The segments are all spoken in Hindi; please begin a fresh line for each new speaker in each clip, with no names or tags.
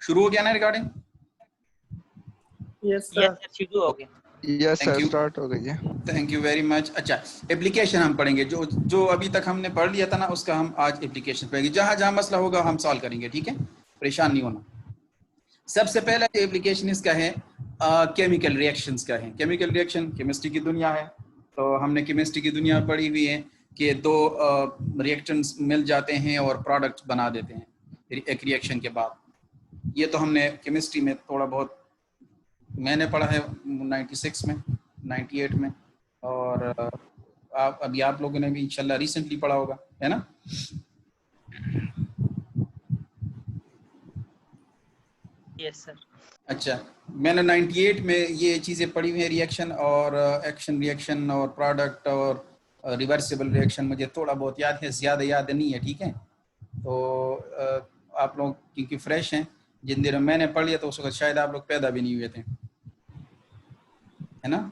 शुरू हो गया ना रिकॉर्डिंग?
यस सर, शुरू हो गया।
यस सर, स्टार्ट हो गई है।
Thank you very much. अच्छा, एप्लीकेशन हम पढ़ेंगे, जो अभी तक हमने पढ़ लिया था ना उसका हम आज एप्लीकेशन पढ़ेंगे। जहां जहां मसला होगा हम सॉल्व करेंगे, ठीक है, परेशान नहीं होना। सबसे पहला जो एप्लीकेशन इसका है केमिकल रिएक्शंस का है। केमिकल रिएक्शन केमिस्ट्री की दुनिया है, तो हमने केमिस्ट्री की दुनिया पढ़ी हुई है कि दो रिएक्शंस मिल जाते हैं और प्रोडक्ट बना देते हैं एक रिएक्शन के बाद। ये तो हमने केमिस्ट्री में थोड़ा बहुत मैंने पढ़ा है 96 में, 98 में, और अभी आप लोगों ने भी इंशाल्लाह रिसेंटली पढ़ा होगा, है ना?
Yes sir. अच्छा,
मैंने 98 में ये चीज़ें पढ़ी हुई हैं, रिएक्शन और एक्शन रिएक्शन और प्रोडक्ट और रिवर्सिबल रिएक्शन मुझे थोड़ा बहुत याद है, ज़्यादा याद नहीं है, ठीक है? तो आप लोग क्योंकि फ्रेश हैं, जिन दिनों मैंने पढ़ लिया तो उस वक्त शायद आप लोग पैदा भी नहीं हुए थे, है ना?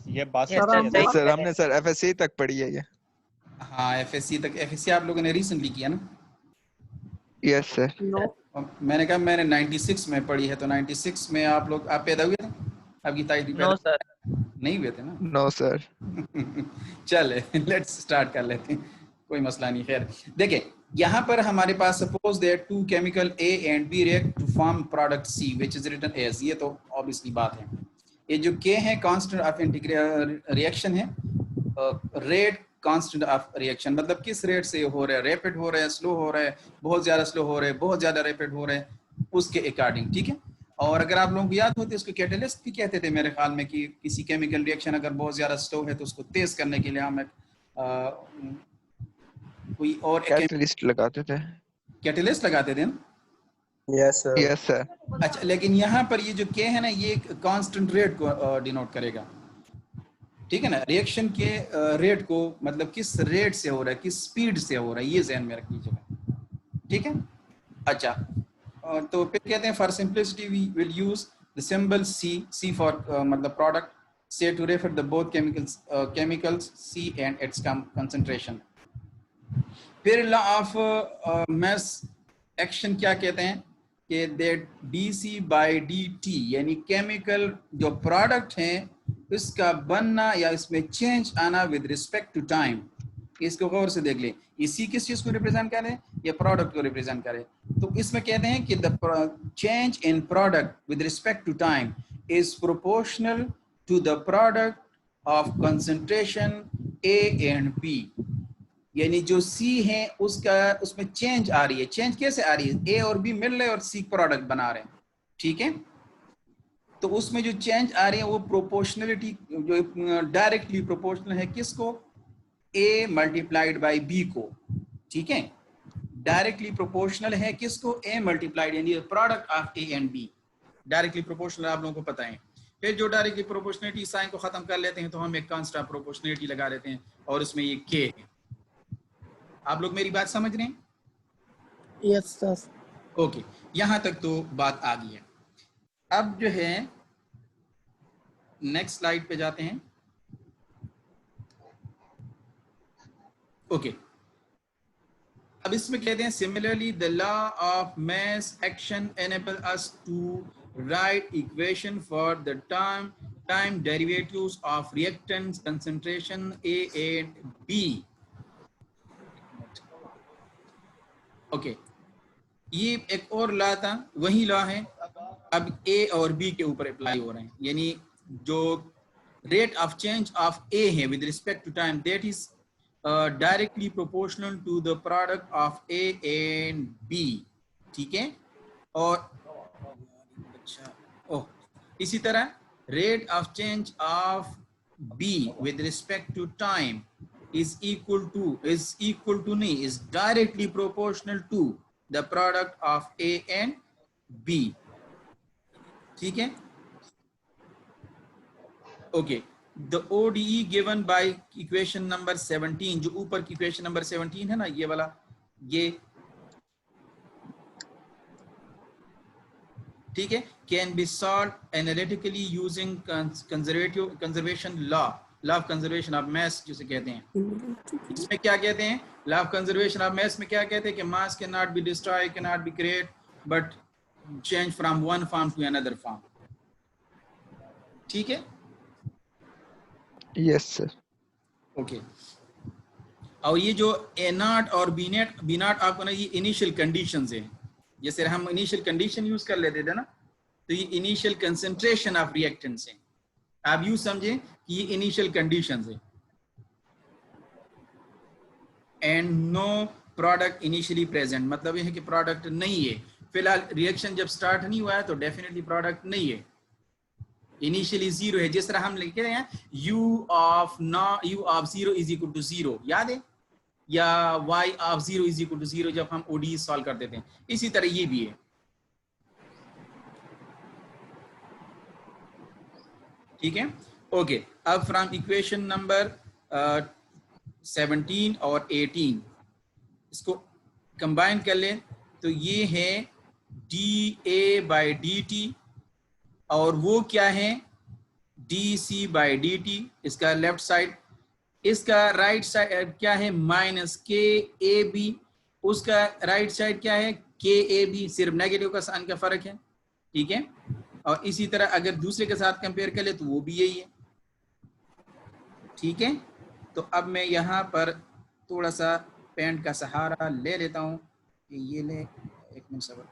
ये बात
सर हमने सर एफएससी तक पढ़ी है ये।
हाँ, एफएससी तक। एफएससी आप लोगों ने रिसेंटली किया ना?
Yes sir.
मैंने कहा मैंने 96 में पढ़ी है, तो 96 में आप लोग पैदा हुए थे? आपकी ताई
नो सर,
नहीं हुए थे ना?
No sir.
चले लेट्स स्टार्ट कर लेते हैं, कोई मसला नहीं। खैर देखिए, यहाँ पर हमारे पास suppose that two chemical A and B react to form product C which is written as, ये तो ऑब्वियसली बात है। ये जो K है कांस्टेंट ऑफ रिएक्शन है, रेट कांस्टेंट ऑफ रिएक्शन, मतलब किस रेट से हो रहा है, रैपिड हो रहा है, स्लो हो रहा है, बहुत ज्यादा स्लो हो रहा है, बहुत ज्यादा रैपिड हो रहा है, उसके अकॉर्डिंग, ठीक है? और अगर आप लोगों को याद होते उसको कैटलिस्ट भी कहते थे मेरे ख्याल में, कि किसी केमिकल रिएक्शन अगर बहुत ज्यादा स्लो है तो उसको तेज करने के लिए हम कोई और
कैटलिस्ट लगाते थे।
कैटलिस्ट लगाते थे ना?
Yes sir. Yes sir.
अच्छा, लेकिन यहाँ पर ये जो K है ना, ये कांस्टेंट रेट को डिनोट करेगा, ठीक है ना? रिएक्शन के रेट को, मतलब किस रेट से हो रहा है, किस स्पीड से हो रहा है, ये ध्यान में रख लीजिएगा, ठीक है? अच्छा, तो फिर कहते हैं for simplicity we will use the symbol C for मतलब प्रोडक्ट, से to refer the both chemicals C and its concentration. फिर लॉ ऑफ मास एक्शन क्या कहते हैं कि दैट dC/dt, यानी केमिकल जो प्रोडक्ट है इसका बनना या इसमें चेंज आना विद रिस्पेक्ट टू टाइम। इसको गौर से देख ले, इसी किस चीज को रिप्रेजेंट करे, ये प्रोडक्ट को रिप्रेजेंट करे। तो इसमें कहते हैं कि the change in product with respect to time is proportional to the product of concentration A and B, यानी जो C है उसमें चेंज आ रही है। चेंज कैसे आ रही है? A और B मिल रहे और C प्रोडक्ट बना रहे हैं, ठीक है? तो उसमें जो चेंज आ रही है वो प्रोपोर्शनलिटी, जो डायरेक्टली प्रोपोर्शनल है किसको? A मल्टीप्लाइड बाई B को, ठीक है? डायरेक्टली प्रोपोर्शनल है किसको? A मल्टीप्लाइड, यानी product of A and B directly proportional, आप लोगों को पता है। फिर जो डायरेक्टली प्रोपोर्शनलिटी साइन को खत्म कर लेते हैं तो हम एक कांस्टेंट ऑफ प्रोपोर्शनलिटी लगा देते हैं और उसमें ये K है। आप लोग मेरी बात समझ रहे हैं?
Yes sir.
ओके, यहां तक तो बात आ गई है। अब जो है नेक्स्ट स्लाइड पे जाते हैं। ओके, अब इसमें कहते हैं similarly the law of mass action enable us to write equation for the time derivatives of reactants concentration A and B। Okay, ये एक और लॉ था, वही लॉ है, अब A और B के ऊपर अप्लाई हो रहे हैं। यानी जो rate of change of A है with respect to time, that is directly proportional to the product of A and B, ठीक है? और अच्छा, ओह, इसी तरह rate of change of B with respect to time is directly proportional to the product of A and B, ठीक है? Okay, the ODE given by equation number 17, जो ऊपर की इक्वेशन नंबर 17 है ना, ये वाला, ये ठीक है, can be solved analytically using conservation law of conservation of mass जिसे कहते हैं। इसमें क्या कहते हैं? Law of conservation of mass में क्या कहते हैं कि मास can not be destroyed, can not be create, but change from one form to another form. ठीक है?
Yes sir.
ओके और ये जो ए नॉट और बी नॉट आपको ना ये इनिशियल कंडीशंस है, जैसे हम इनिशियल कंडीशन यूज कर लेते थे ना, तो ये इनिशियल कंसंट्रेशन ऑफ रिएक्टेंट्स है। आप यूं समझें कि ये इनिशियल कंडीशंस है। And no product initially present, मतलब ये है कि प्रोडक्ट नहीं है फिलहाल, रिएक्शन जब स्टार्ट नहीं हुआ है तो डेफिनेटली प्रोडक्ट नहीं है, इनिशियली जीरो है। जिस तरह हम लिखते हैं u of 0 is equal to 0, याद है, या y of 0 is equal to 0 जब हम ODE सॉल्व करते थे, इसी तरह ये भी है। ठीक है, ओके। अब फ्रॉम इक्वेशन नंबर 17 और 18 इसको कंबाइन कर लें तो ये है dA/dt और वो क्या है dC/dt, इसका लेफ्ट साइड, इसका राइट साइड क्या है -KAB, उसका राइट साइड क्या है KAB, सिर्फ नेगेटिव का साइन का फर्क है। ठीक है, और इसी तरह अगर दूसरे के साथ कंपेयर कर ले तो वो भी यही है। ठीक है, तो अब मैं यहाँ पर थोड़ा सा पेन का सहारा ले लेता हूँ, ये ले, एक मिनट सबर।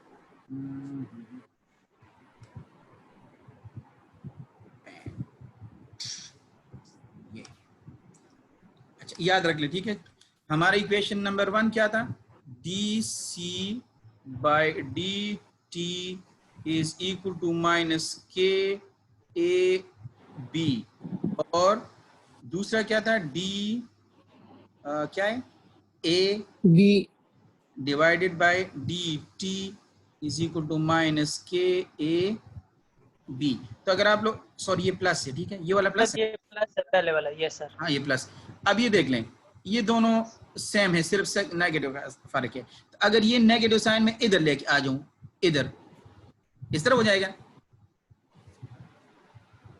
अच्छा याद रख ले, ठीक है। हमारा इक्वेशन नंबर 1 क्या था, dC/dt is equal to -KAB, और दूसरा क्या था क्या है AB divided by dt is equal to -KAB। तो अगर आप लोग, सॉरी ये प्लस है, ठीक है, ये वाला प्लस है,
ये प्लस है पहले वाला, यस सर।
हाँ ये प्लस। अब ये देख लें, ये दोनों सेम है, सिर्फ से नेगेटिव का फर्क है। तो अगर ये नेगेटिव साइन में इधर लेके आ जाऊं, इधर इस तरह हो जाएगा।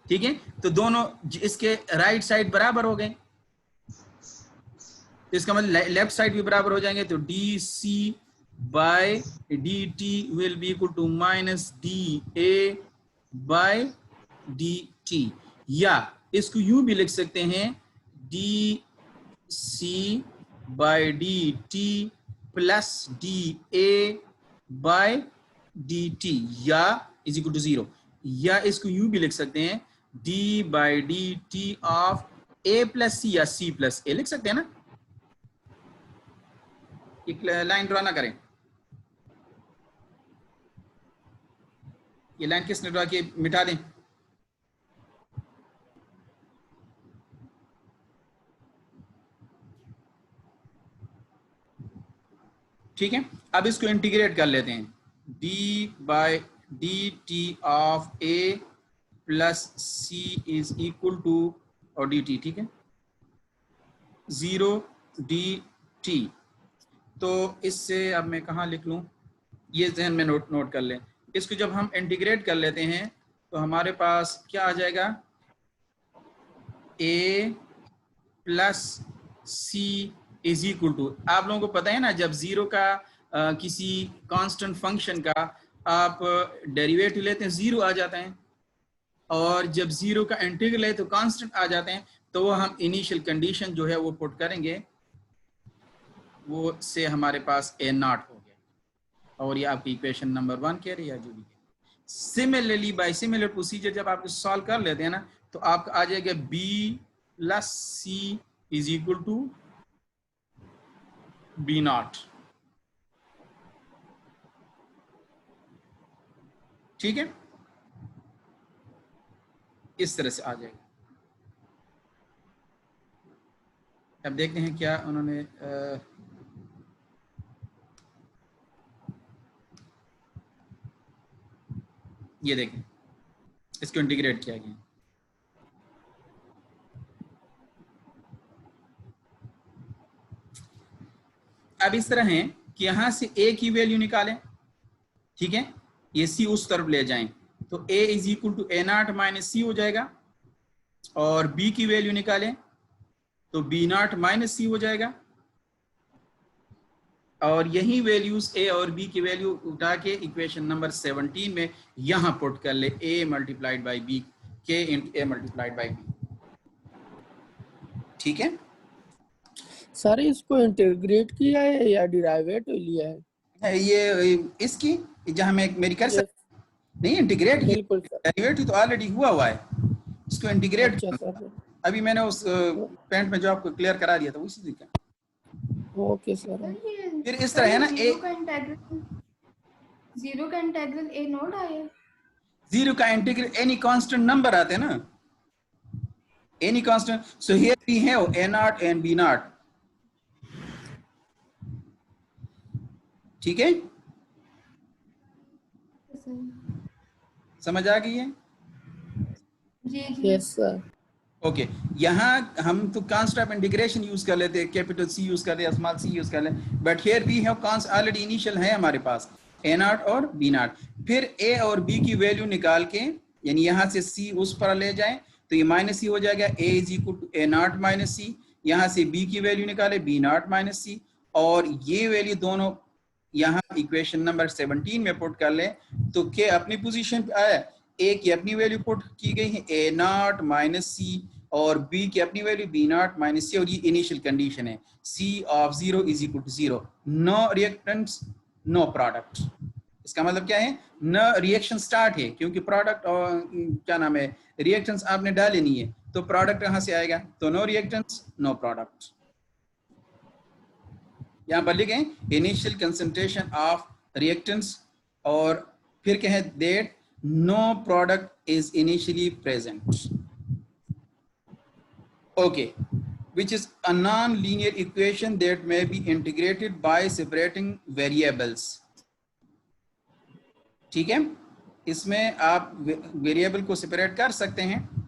ठीक है, तो दोनों इसके राइट साइड बराबर हो गए, तो इसका मतलब लेफ्ट साइड भी बराबर हो जाएंगे। तो dC/dt will be equal to -dA/dt, या इसको यूं भी लिख सकते हैं dC/dt प्लस dA/dt, या इज इक्वल टू 0, या इसको यूं भी लिख सकते हैं d/dt of A plus C, या C प्लस A लिख सकते हैं ना। एक लाइन ड्रॉ ना करें, ये लाइन किसने ड्रॉ की, मिटा दें। ठीक है, अब इसको इंटीग्रेट कर लेते हैं, d/dt of A plus C is equal to, और dt, ठीक है, 0 dt। तो इससे अब मैं कहाँ लिख लूँ, ये जहन में नोट कर लें। इसको जब हम इंटीग्रेट कर लेते हैं तो हमारे पास क्या आ जाएगा, A plus C is equal to, आप लोगों को पता है ना, जब जीरो का किसी कांस्टेंट फंक्शन का आप डेरिवेटिव लेते हैं जीरो आ जाता है, और जब जीरो का इंटीग्रल है तो कांस्टेंट आ जाते हैं। तो वो हम इनिशियल कंडीशन जो है वो पुट करेंगे, वो से हमारे पास A नॉट हो गया, और ये आपकी इक्वेशन नंबर 1 कह रही है, जो भी है। सिमिलरली बाय सिमिलर प्रोसीजर जब आप सॉल्व कर लेते हैं ना, तो आपका आ जाएगा B plus C is equal to B naught. ठीक है, इस तरह से आ जाएगा। अब देखते हैं क्या उन्होंने ये देखें, इसको इंटीग्रेट किया गया। अब इस तरह है कि यहां से A की वैल्यू निकालें, ठीक है, ये C उस तरफ ले जाएं, तो A is equal to A naught minus C हो जाएगा, और B की वैल्यू निकालें तो B नॉट माइनस C हो जाएगा, और यही वैल्यूज ए और बी की वैल्यू उठा के इक्वेशन नंबर 17 में यहां पुट कर ले, ए मल्टीप्लाइड बाई बी, के into A multiplied by B. ठीक है,
सर इसको इंटीग्रेट किया है या डिराइवेटिव लिया है?
ये इसकी जहां मैं मेरी कर
Yes,
सकता नहीं, इंटीग्रेट किया,
बिल्कुल सर।
डेरिवेटिव तो ऑलरेडी हुआ है, इसको इंटीग्रेट
अच्छा सर,
अभी मैंने उस पॉइंट में जो आपको क्लियर करा दिया था उसी तरीका।
Okay sir.
फिर इस तरह है ना,
जीरो का इंटीग्रल ए नोट आया,
जीरो का इंटीग्रल एनी कांस्टेंट नंबर आते हैं ना, any constant. So here we have A naught and B naught. ठीक है, समझ आ गई है?
जी जी
यस सर।
ओके, यहाँ हम तो कांस्टेंट ऑफ इंटीग्रेशन यूज कर लेते हैं, कैपिटल सी यूज कर ले, स्मॉल सी यूज कर ले, but here we have const already initial है हमारे पास ए नॉट और बी नॉट। फिर ए और बी की वैल्यू निकाल के, यानी यहाँ से सी उस पर ले जाएं तो ये माइनस सी हो जाएगा, A is equal to A naught minus C. यहाँ से बी की वैल्यू निकाले, बी नॉट माइनस सी, और ये वैल्यू दोनों यहाँ इक्वेशन नंबर 17 में पुट कर ले तो के अपनी पोजीशन पे आया, ए की अपनी वैल्यू पुट की गई है ए नॉट माइनस सी, और बी की अपनी value B naught minus C, और ये इनिशियल कंडीशन है C of 0 is equal to 0, no reactants no product. इसका मतलब क्या है, न रिएक्शन स्टार्ट है, क्योंकि प्रोडक्ट और क्या नाम है, रिएक्टेंट्स आपने डाले नहीं है, तो प्रोडक्ट कहाँ से आएगा, तो नो रिएक्टेंट्स नो प्रोडक्ट। यहाँ पर लिखे इनिशियल कंसंट्रेशन ऑफ रिएक्टेंट्स, और फिर क्या है, that no product is initially present. Okay, which is a non-linear equation that may be integrated by separating variables। ठीक है, इसमें आप वेरिएबल को सेपरेट कर सकते हैं।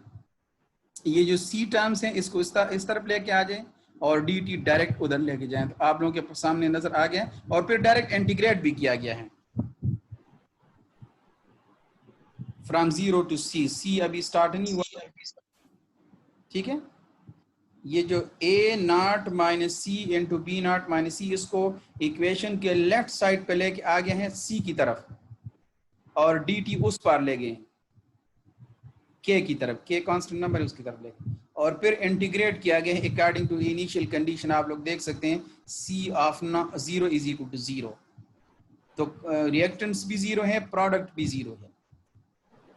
ये जो सी टर्म्स हैं इसको इस तरफ लेके आ जाए और डी टी डायरेक्ट उधर लेके जाएं, तो आप लोगों के सामने नजर आ गया, और फिर डायरेक्ट इंटीग्रेट भी किया गया है फ्रॉम 0 टू सी। सी अभी स्टार्ट नहीं हुआ, ठीक है। ये जो A naught minus C into B naught minus C, इसको इक्वेशन के लेफ्ट साइड पे लेके आ गए हैं सी की तरफ, और डी टी उस पार ले गए के की तरफ, के कांस्टेंट नंबर है उसकी तरफ ले गए, और फिर इंटीग्रेट किया गया है अकॉर्डिंग टू इनिशियल कंडीशन। आप लोग देख सकते हैं सी ऑफ 0 इज इक्वल टू 0, तो रिएक्टेंट्स भी 0 है, प्रोडक्ट भी 0 है।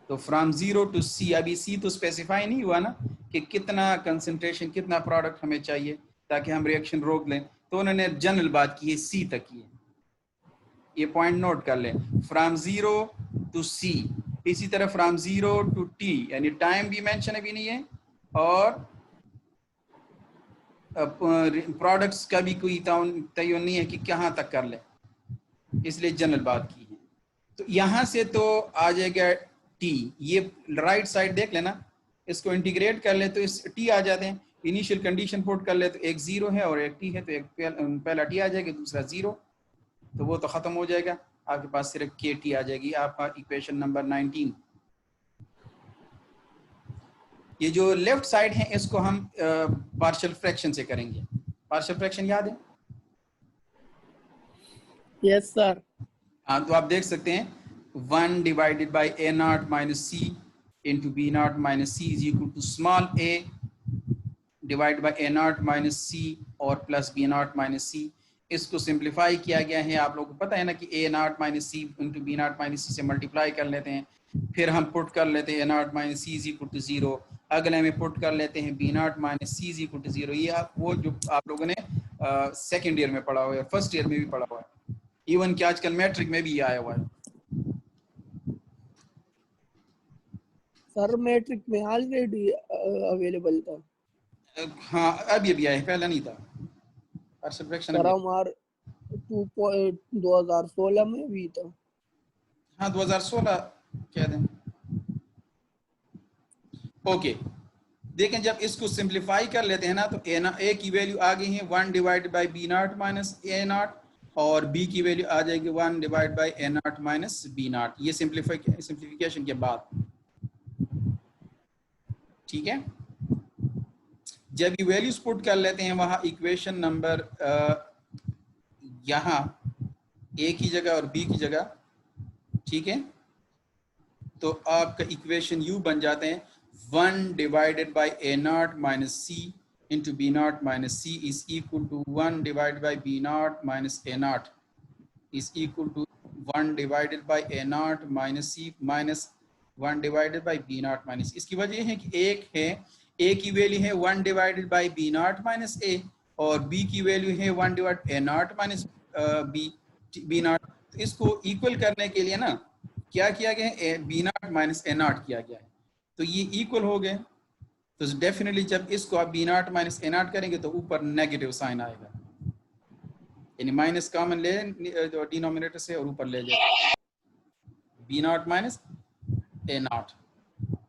तो फ्रॉम 0 टू सी, अभी सी तो स्पेसिफाई नहीं हुआ ना कि कितना कंसंट्रेशन, कितना प्रोडक्ट हमें चाहिए ताकि हम रिएक्शन रोक लें, तो उन्होंने जनरल बात की है, सी तक की है। ये पॉइंट नोट कर लें, फ्रॉम 0 टू सी। इसी तरह फ्रॉम 0 टू टी, यानी टाइम भी मेंशन अभी नहीं है, और प्रोडक्ट्स का भी कोई तयन नहीं है कि कहाँ तक कर ले, इसलिए जनरल बात की है। तो यहाँ से तो आ जाएगा टी, ये राइट साइड देख लेना, इसको इंटीग्रेट कर ले तो इस टी आ जाते हैं, इनिशियल कंडीशन पुट कर ले तो एक 0 है और एक टी है, तो एक पहला टी आ जाएगा, दूसरा 0, तो वो तो खत्म हो जाएगा, आपके पास सिर्फ के टी आ जाएगी, आपका इक्वेशन नंबर 19। ये जो लेफ्ट साइड है इसको हम पार्शियल फ्रैक्शन से करेंगे। पार्शियल फ्रैक्शन याद है?
Yes sir.
हाँ, तो आप देख सकते हैं 1 divided by A naught minus C into B naught minus C is equal to small A divide by A naught minus C और plus B naught minus C. इसको सिंप्लीफाई किया गया है, आप लोगों को पता है ना कि A naught minus C into B naught minus C से मल्टीप्लाई कर लेते हैं, फिर हम पुट कर लेते हैं A naught minus C is equal to 0, अगले में पुट कर लेते हैं B naught minus C is equal to 0। ये वो जो आप लोगों ने सेकेंड ईयर में पढ़ा हुआ है, फर्स्ट ईयर में भी पढ़ा हुआ है, इवन कि आजकल मैट्रिक में भी आया हुआ है।
सर मैट्रिक में ऑलरेडी अवेलेबल था।
हाँ, अब ये भी आया है, पहला नहीं था।
सर हमारे 2016 में भी था।
हाँ, 2016 कह दें। ओके, देखें जब इसको सिंप्लीफाई कर लेते हैं ना, तो ए की वैल्यू आ गई है 1 divide by B naught minus A naught, और बी की वैल्यू आ जाएगी 1 divide by A naught minus B naught, ये सिंप्लीफिकेशन के बाद। ठीक है, जब ये वैल्यूज पुट कर लेते हैं वहां इक्वेशन नंबर यहाँ ए की जगह और बी की जगह, ठीक है, तो आपका इक्वेशन यू बन जाते हैं 1 divided by A naught minus C into B naught minus C is equal to 1 divided by B naught minus A naught is equal to 1 divided by A naught minus C minus 1 divided by B naught minus. इसकी वजह है कि एक है ए की वैल्यू है 1 divided by B naught minus A और बी की वैल्यू है 1 divide A naught minus B naught. तो इसको इक्वल करने के लिए ना क्या किया गया है, B naught minus A naught किया गया है, तो ये इक्वल हो गए। तो डेफिनेटली जब इसको आप B naught minus A naught करेंगे तो ऊपर नेगेटिव साइन आएगा, यानी माइनस कॉमन ले डिनोमिनेटर से और ऊपर ले जाए B naught minus A naught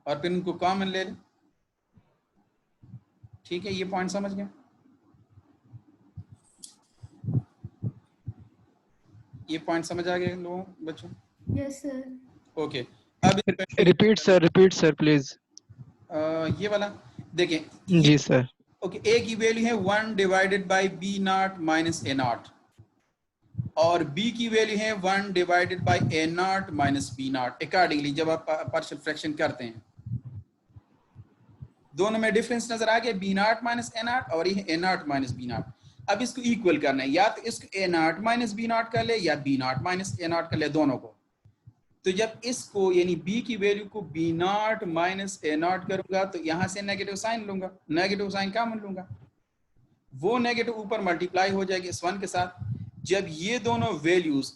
और फिर उनको कॉमन ले लें। ठीक है, ये पॉइंट समझ गए? ये पॉइंट समझ आ गए लोगों बच्चों?
Yes sir.
ओके, अब
रिपीट सर प्लीज।
ये वाला देखें।
जी सर।
ओके, ए की वैल्यू है 1 divided by B naught minus A naught और बी की वैल्यू है 1 divided by A naught minus B naught. Accordingly जब आप पार्शियल फ्रैक्शन करते हैं दोनों में डिफरेंस नजर आ गया, B naught minus A naught और ये A naught minus B naught. अब इसको इक्वल करना है, या तो इसको A naught minus B naught कर ले या B naught minus A naught कर ले, दोनों को। तो जब इसको यानी b की वैल्यू को b not minus A not करूंगा तो यहां से नेगेटिव साइन लूंगा, नेगेटिव साइन कॉमन लूंगा, वो नेगेटिव ऊपर मल्टीप्लाई हो जाएगी इस 1 के साथ। जब ये दोनों वैल्यूज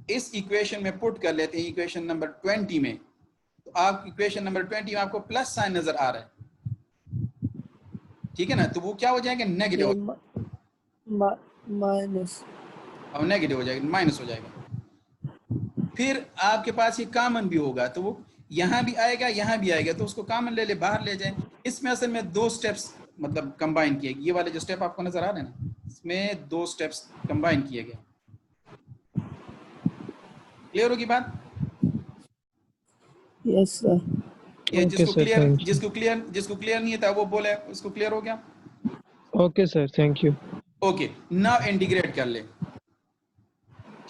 इस इक्वेशन में पुट कर लेते हैं, इक्वेशन नंबर 20 में, तो आप इक्वेशन नंबर 20 में आपको प्लस साइन नजर आ रहा है, ठीक है ना, तो वो क्या हो जाएगा, नेगेटिव
माइनस,
अब नेगेटिव हो जाएगा, माइनस हो जाएगा। फिर आपके पास ये कॉमन भी होगा तो वो यहाँ भी आएगा यहाँ भी आएगा, तो उसको कॉमन ले ले, बाहर ले जाए। इसमें असल में 2 स्टेप्स मतलब कंबाइन किए, ये वाले जो स्टेप आपको नजर आ रहे हैं ना, इसमें 2 स्टेप्स कंबाइन किए गए। क्लियर होगी बात?
Yes sir.
ये जिसको क्लियर नहीं था वो बोले, उसको क्लियर हो गया?
Okay sir, thank you.
Okay, now integrate कर ले,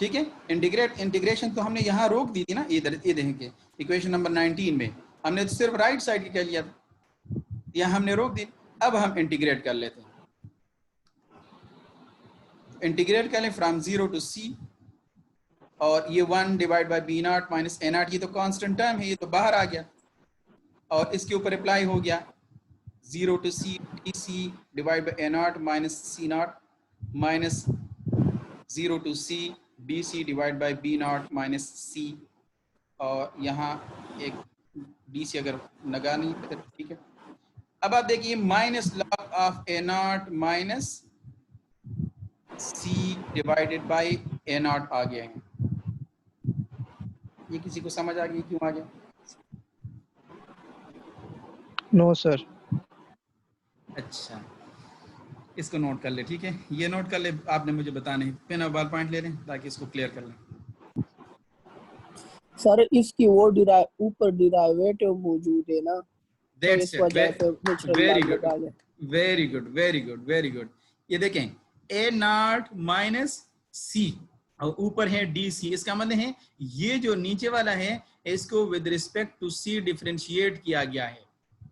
ठीक है। इंटीग्रेशन तो हमने यहाँ रोक दी थी ना, इधर ये देखेंगे इक्वेशन नंबर 19 में हमने तो सिर्फ राइट साइड की कर लिया था, यहाँ हमने रोक दी। अब हम इंटीग्रेट कर लेते हैं, इंटीग्रेट कर लें फ्रॉम 0 टू c, और ये 1 divide by B naught minus A naught, ये तो कांस्टेंट टर्म है, ये तो बाहर आ गया और इसके ऊपर अप्लाई हो गया 0 to c dc divide by A naught minus C naught minus 0 to c dc divide by B naught minus C, और यहाँ एक dc अगर लगा नहीं तो ठीक है। अब आप देखिए minus log of A naught minus C divided by A naught आ गया है। ये किसी को समझ आ गई क्यों आ गया?
No sir.
अच्छा, इसको नोट कर ले, ठीक है, ये नोट कर ले, आपने मुझे बताना है, पेन और बॉल पॉइंट ले लें ताकि इसको क्लियर कर लें।
सर इसकी वो ऊपर डिराइवेटिव मौजूद है ना,
That's
तो
it. Very good, very good, very good, very good. ये देखें a नॉट माइनस c और ऊपर है dc, इसका मतलब है ये जो नीचे वाला है इसको with respect to c differentiate किया गया है।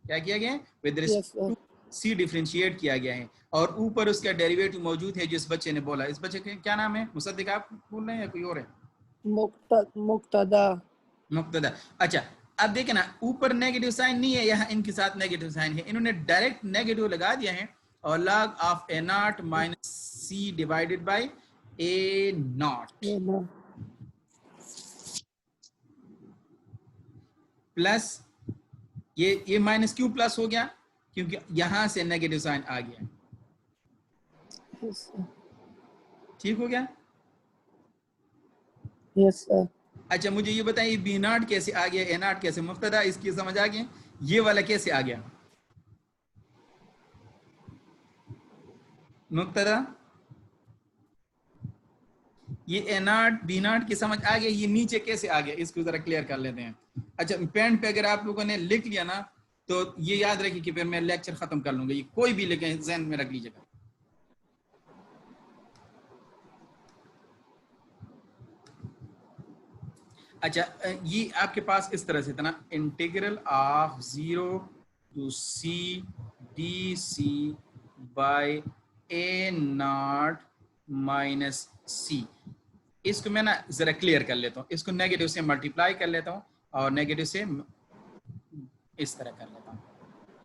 क्या किया गया है? With respect to c differentiate किया गया है, और ऊपर उसका डेरिवेटिव मौजूद है जिस बच्चे ने बोला। इस बच्चे का क्या नाम है? मुसद्दिक आप बोल रहे हैं या कोई और है? मुक्तदा। अच्छा, अब देखें ना, ऊपर नेगेटिव साइन नहीं है, यहाँ इनके साथ नेगेटिव साइन है, इन्होंने डायरेक्ट नेगेटिव लगा दिया है, और log of A naught minus C divided by A naught plus ये माइनस क्यों प्लस हो गया? क्योंकि यहां से नेगेटिव साइन आ गया। ठीक हो गया?
Yes sir.
अच्छा, मुझे ये बताइए बी नॉट कैसे आ गया, ए नॉट कैसे? मुफ्तदा इसकी समझ आ गया, ये वाला कैसे आ गया? मुफ्तदा ये ए नॉट बी नॉट की समझ आ गया, ये नीचे कैसे आ गया इसको जरा क्लियर कर लेते हैं। अच्छा, पेन पे अगर आप लोगों ने लिख लिया ना तो ये याद रखिए कि फिर मैं लेक्चर खत्म कर लूंगा, ये कोई भी लिखे जहन में रख लीजिएगा। अच्छा ये आपके पास इस तरह से था ना, integral of 0 to c dc by a naught minus c। इसको मैं ना जरा क्लियर कर लेता हूँ, इसको नेगेटिव से मल्टीप्लाई कर लेता हूँ और नेगेटिव से इस तरह कर लेता हूँ,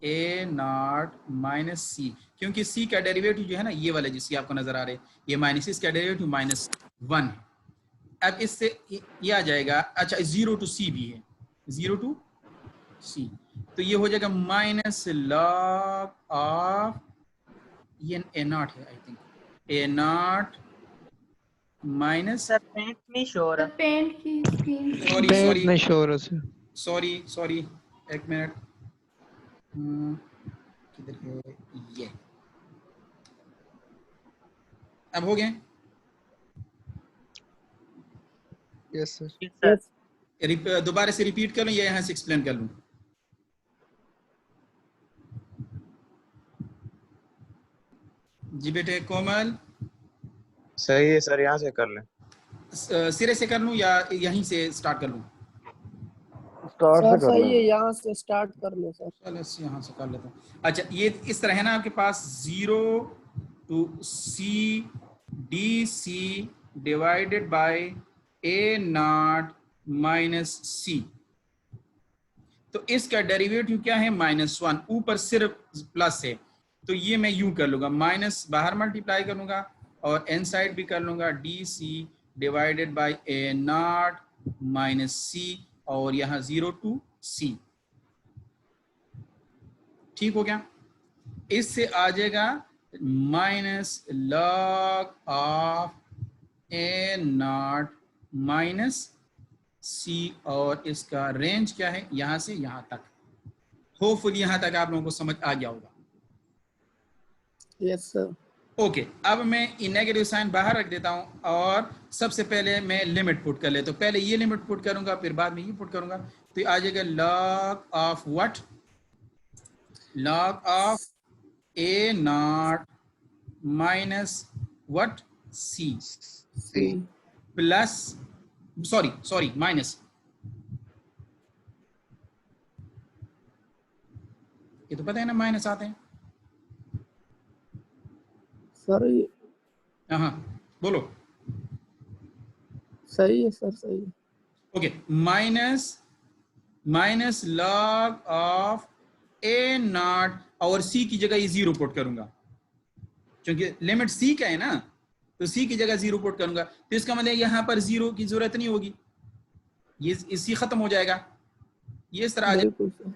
a नॉट माइनस c, क्योंकि c का डेरिवेटिव जो है ना ये वाला जिसकी आपको नजर आ रहे हैं, ये माइनस इसका डेरिवेटिव -1 है। अब इससे ये आ जाएगा, अच्छा 0 to c भी है, 0 to c, तो ये हो जाएगा माइनस लॉग ऑफ, ये a नॉट है I think, a naught minus,
sir paint नहीं शो हो
सर
रहा।
पेंट की स्क्रीन
सॉरी
पेंट
सॉरी
नहीं शो हो रहा सर।
सॉरी एक मिनट, किधर है ये, अब हो गए।
Yes sir.
सर
दोबारा से रिपीट कर लूं या यहाँ से एक्सप्लेन कर लूं? जी बेटे कोमल,
सही है सर, यहाँ से कर लें।
सिरे से कर लूं या यहीं से स्टार्ट कर लूं?
स्टार्ट
सर
से कर
सही है,
लें।
यहाँ से स्टार्ट कर ले सर।
चलो यहाँ से कर लेता हूँ। अच्छा ये इस तरह है ना आपके पास 0 to c dc divided by a naught minus c, तो इसका डेरिवेटिव क्या है -1, ऊपर सिर्फ प्लस है, तो ये मैं यूं कर लूंगा, माइनस बाहर मल्टीप्लाई कर लूंगा और एन साइड भी कर लूंगा, dc divided by a naught minus c, और यहाँ 0 to c। ठीक हो गया? इससे आ जाएगा minus log of a naught minus c, और इसका रेंज क्या है, यहां से यहां तक। होपफुली यहां तक आप लोगों को समझ आ गया होगा।
Yes sir.
ओके, अब मैं नेगेटिव साइन बाहर रख देता हूं और सबसे पहले मैं लिमिट पुट कर लेता हूं। पहले ये लिमिट पुट करूंगा, फिर बाद में ये पुट करूंगा, तो आ जाएगा log of what, log of a naught minus what c
C
plus, sorry minus, ये तो पता है ना माइनस आते हैं।
सर ये
हाँ बोलो।
सही है सर, सही है।
Okay, minus log of a not, और c की जगह ये 0 पुट करूंगा, क्योंकि लिमिट c का है ना, तो c की जगह 0 पुट करूंगा, तो इसका मतलब यहाँ पर 0 की जरूरत नहीं होगी, ये c खत्म हो जाएगा, ये इस तरह आ जाएगा।
बिल्कुल सर।